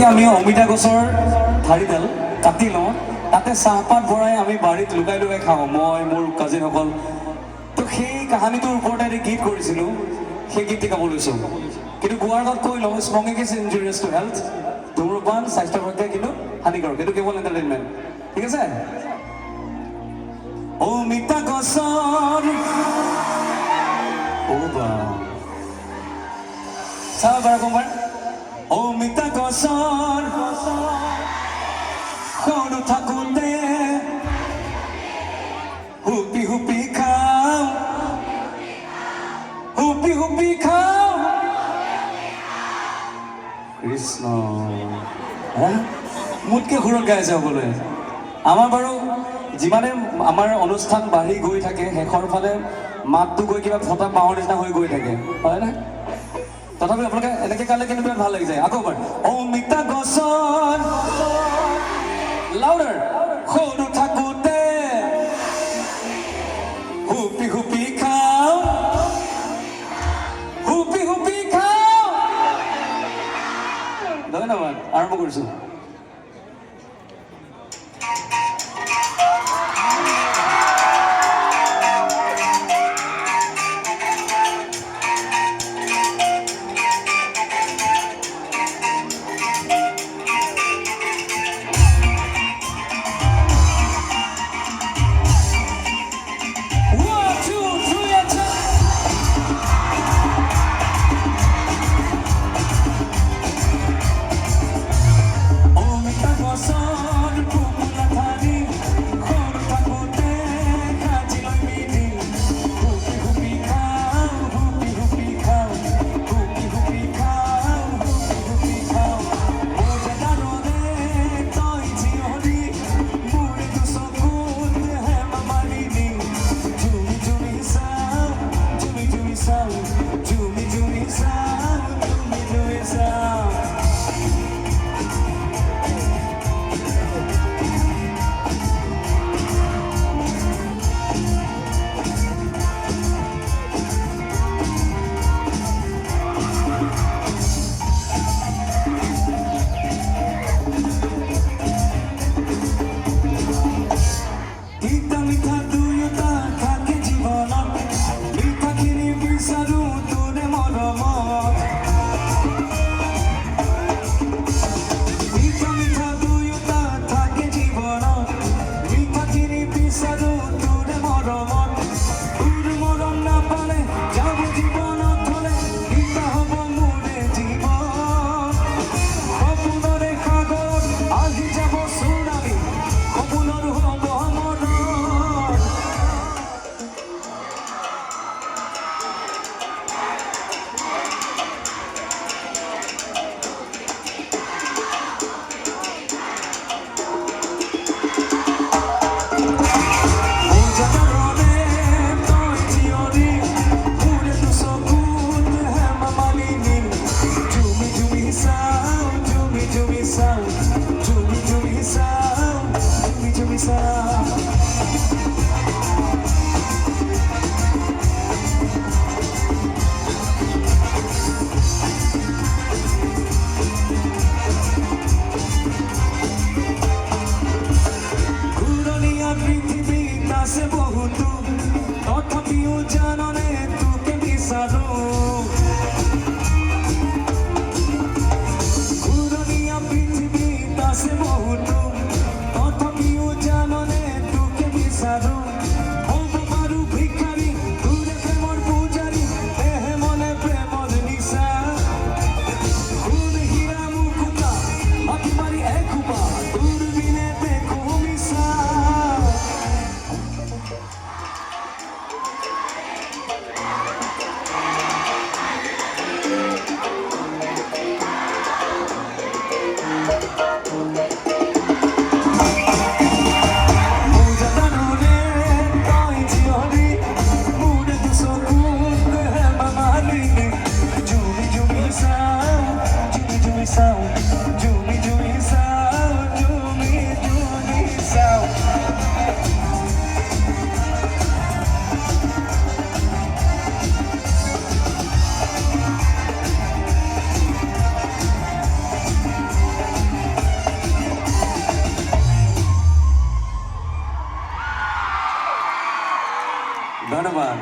এতিয়া আমি অমিতা গছৰ ঠাৰিডাল কাটি লওঁ, তাতে চাহপাত ভৰাই আমি বাৰীত লুকাই লুকাই খাওঁ, মই মোৰ কাজিনসকল। তো সেই কাহিনীটোৰ ওপৰতে এটি গীত কৰিছিলোঁ, সেই গীতটি গাব লৈছোঁ। কিন্তু গোৱাৰ আগত কৈ লওঁ, স্মকিং ইজ ইনজুৰিয়াছ টু হেল্থ, ধূম্ৰপান স্বাস্থ্যৰ পক্ষে কিন্তু হানিকাৰক, এইটো কেৱল এণ্টাৰটেইনমেণ্ট, ঠিক আছে? অমিতা গছৰ চাহ বাৰ কমাৰ অমিতা গছৰ সৰু থাকোঁতে হুপি হুপি খাওঁ, হুপি হুপি খাওঁ। কৃষ্ণ মোতকৈ সুৰত গাই আছে সকলোৱে। আমাৰ বাৰু যিমানে আমাৰ অনুষ্ঠান বাঢ়ি গৈ থাকে, শেষৰ ফালে মাতটো গৈ কিবা ফটা বাঁহৰ নিচিনা হৈ গৈ থাকে, হয়নে? তথাপি আপোনালোকে এনেকৈ গালে কিন্তু বিৰাট ভাল লাগি যায়। আকৌ এবাৰ অমিতা গছৰ লাউডাৰ সৰু থাকোঁতে হুপি হুপি খাওঁ, হুপি হুপি খাওঁ। ধন্যবাদ, আৰম্ভ কৰিছোঁ। ধন্যবাদ।